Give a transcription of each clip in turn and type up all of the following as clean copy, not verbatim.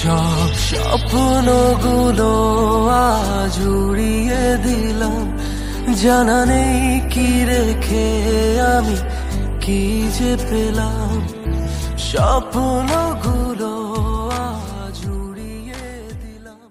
সব স্বপ্নগুলো আজ উড়িয়ে দিলাম, জানা নেই কি রেখে আমি কি যে পেলাম। স্বপ্নগুলো আজ উড়িয়ে দিলাম।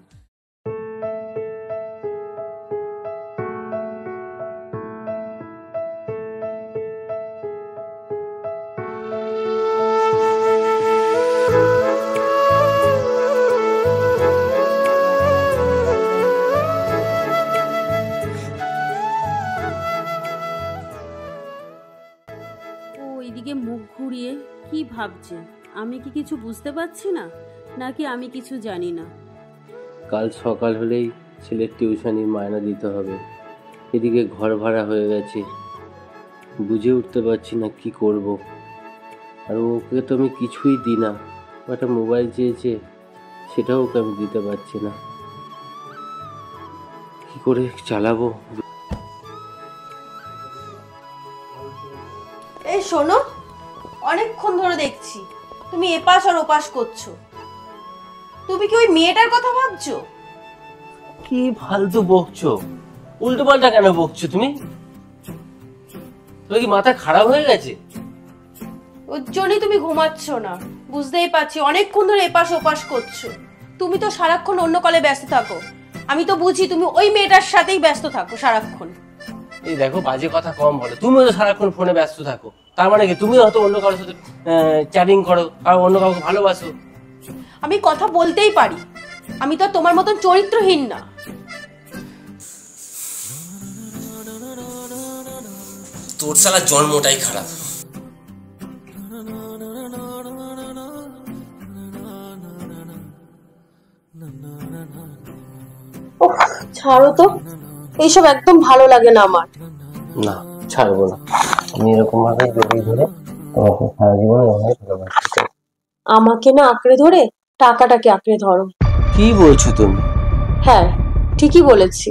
এদিকে মুখ ঘুরিয়ে কি ভাবছে? আমি কি কিছু বুঝতে পারছি না, নাকি আমি কিছু জানি না? কাল সকাল হলেই ছেলের টিউশনি মায়না দিতে হবে। এদিকে ঘর ভাড়া হয়ে গেছে, বুঝে উঠতে পারছি না কি করব। আর ওকে তো আমি কিছুই দিই না। একটা মোবাইল চেয়েছে, সেটাও ওকে আমি দিতে পারছি না। কি করে চালাবো? এই শোনো, অনেকক্ষণ ধরে দেখছি তুমি এপাশ আর ওপাশ করছো। তুমি কি ওই মেয়েটার কথা ভাবছো? কি ফালতু বকছো? উল্টো পাল্টা কেন বকছো তুমি? তোমার কি মাথা খারাপ হয়ে গেছে? ওর জন্যই তুমি ঘুমাচ্ছ না, বুঝতেই পারছি। অনেকক্ষণ ধরে এপাশ ওপাশ করছো। তুমি তো সারাক্ষণ অন্য কলে ব্যস্ত থাকো। আমি তো বুঝি তুমি ওই মেয়েটার সাথেই ব্যস্ত থাকো সারাক্ষণ। এই দেখো, বাজে কথা কম বলো। তুমিও তো সারাক্ষণ ফোনে ব্যস্ত থাকো। তার মানে কি তুমিও হয়তো অন্য কারোর সাথে চ্যাটিং করো আর অন্য কাউকে ভালোবাসো? আমি কথা বলতেই পারি, আমি তো তোমার মতন চরিত্রহীন না। তোর শালা জন্মটাই খারাপ। ছাড়ো তো, এইসব একদম ভালো লাগে না আমার। না, ছাড়বো না। আমি এরকম ভাবে জড়িয়ে ধরে তোমাকে সারা জীবন এভাবে ভালোবাসতে চাই। আমাকে না আঁকড়ে ধরে টাকাটাকে আঁকড়ে ধরো। কি বলছো তুমি? হ্যাঁ, ঠিকই বলেছি।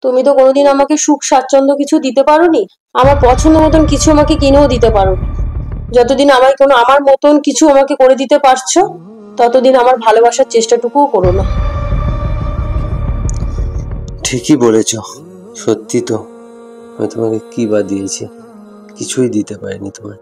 তুমি তো কোনোদিন আমাকে সুখ স্বাচ্ছন্দ্য কিছু দিতে পারোনি, আমার পছন্দ মতন কিছু আমাকে কিনেও দিতে পারোনি। যতদিন আমায় আমার মতন কিছু আমাকে করে দিতে পারছো, ততদিন আমার ভালোবাসার চেষ্টাটুকুও করো না। ঠিকই বলেছ, সত্যি তো। আমি তোমাকে কি বা দিয়েছি? কিছুই দিতে পারিনি তোমার।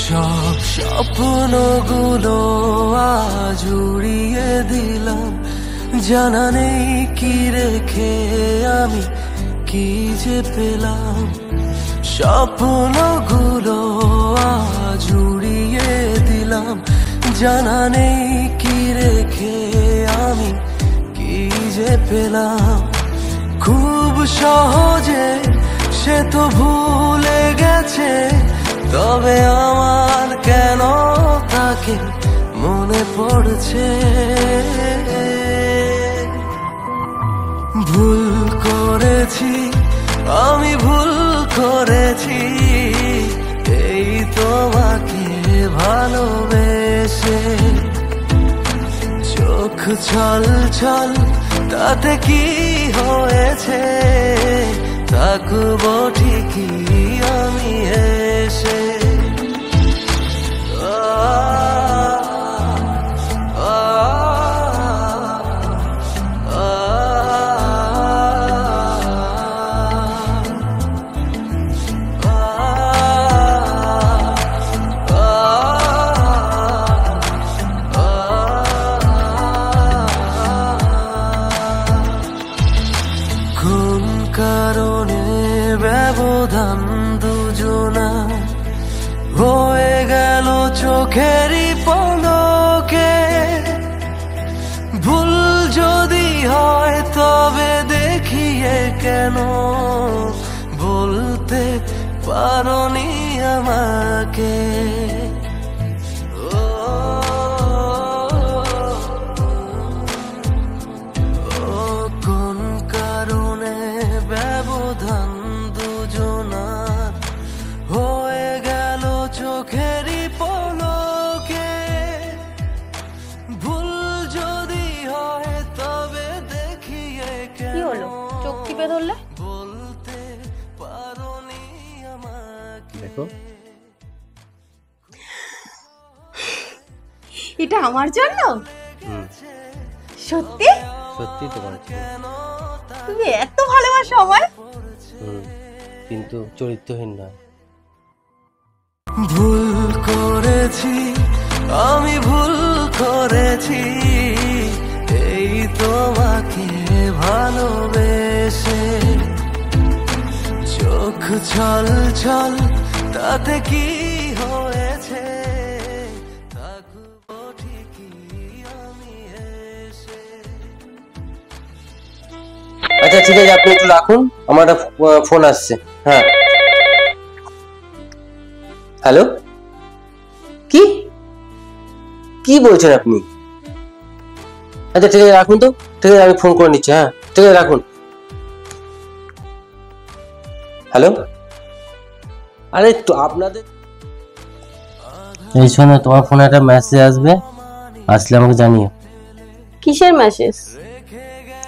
সব স্বপ্নগুলো আজ উড়িয়ে দিলাম, জানা নেই কি রেখে আমি কি যে পেলাম। স্বপ্নগুলো আজ উড়িয়ে দিলাম, জানা নেই কি রেখে আমি কি যে পেলাম। খুব সহজে সে তো ভুলে গেছে, তবে আমার কেন তাকে মনে পড়ছে। ভুল করেছি আমি, ভুল করেছি এই তোমাকে ভালোবেসে। চোখ ছল ছল তাতে কি হয়েছে, থাকবো ঠিকই আমি এসে। কোন কারণে ব্যবধান দুজনা হয়ে গেল চোখেরই পলকে। ভুল যদি হয় তবে দেখিয়ে কেন বলতে পারোনি আমাকে। কোন কারণে ব্যবধান দুজনা বলতে পারোনি আমাকে। দেখো এটা আমার জন্য? সত্যি? সত্যি তোমার ছিল। তুমি এত ভালোবাসো আমায়? কিন্তু চরিত্রহীন নয়। ভুল করেছি, আমি ভুল করেছি এই তোমাকে ভালোবেসে। চোখ ছল ছল তাতে কি হয়েছে, থাকবো ঠিকই আমি এসে। আচ্ছা ঠিক আছে, আপনি একটু রাখুন, আমার একটা ফোন আসছে। হ্যাঁ হ্যালো, কি কি বলছেন আপনি? আচ্ছা ঠিক আছে রাখুন তো, ঠিক আছে আমি ফোন করে নিচ্ছি। হ্যাঁ ঠিক আছে রাখুন। হ্যালো, আরে তো আপনাদের এই শোনো, তোমার ফোনে একটা মেসেজ আসবে, আসলে আমাকে জানিও। কিসের মেসেজ?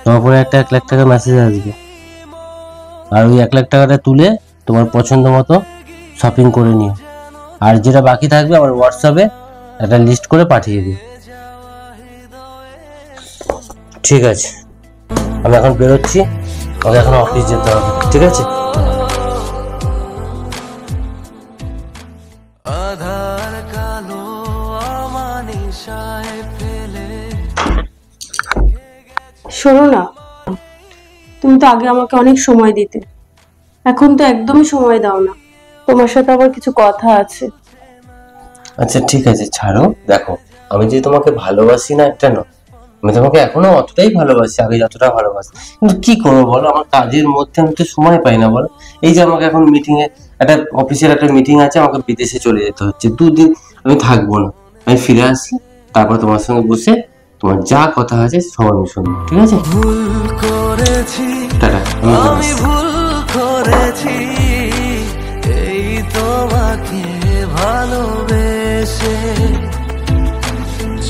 তোমার ফোনে একটা 1 লাখ টাকা মেসেজ আসবে, আর ওই 1 লাখ টাকাটা তুলে তোমার পছন্দ মতো শপিং করে নিও, আর যেটা বাকি থাকবে আমার হোয়াটসঅ্যাপে একটা লিস্ট করে পাঠিয়ে দিও। ঠিক আছে, আমি এখন বেরোচ্ছি, আমাকে এখন অফিস যেতে হবে। ঠিক আছে, আধার কালো আমানিশায় ফেলে। শোনো না, তুমি তো আগে আমাকে অনেক সময় দিতে, এখন তো একদমই সময় দাও না। তোমার সাথে আবার কিছু কথা আছে। আচ্ছা ঠিক আছে ছাড়ো। দেখো, আমি যে তোমাকে ভালোবাসি না একটা নয়, আমি তোমাকে এখনো অতটাই ভালোবাসি, আগে যতটা ভালোবাসি। কিন্তু কি করবো বলো, আমার কাজের মধ্যে আমি তো সময় পাই না বলো। এই যে আমাকে এখন একটা অফিসের একটা মিটিং আছে, আমাকে বিদেশে চলে যেতে হচ্ছে, 2 দিন আমি থাকবো না, আমি ফিরে আসি, তারপর তোমার সঙ্গে বসে তোমার যা কথা আছে সব আমি শুনবো। ঠিক আছে, ভুল করেছি, টাটা, আমি ভুল করেছি এই তোমাকে ভালোবেসে।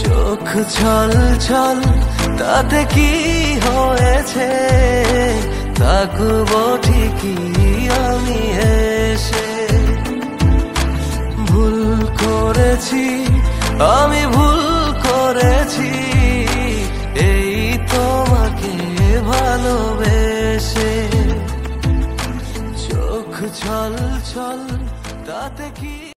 চোখ ছল ছল তাতে কি হয়েছে, থাকবো ঠিকই আমি এসে। ভুল করেছি, আমি ভুল করেছি এই তোমাকে ভালোবেসে। চোখ ছল ছল তাতে কি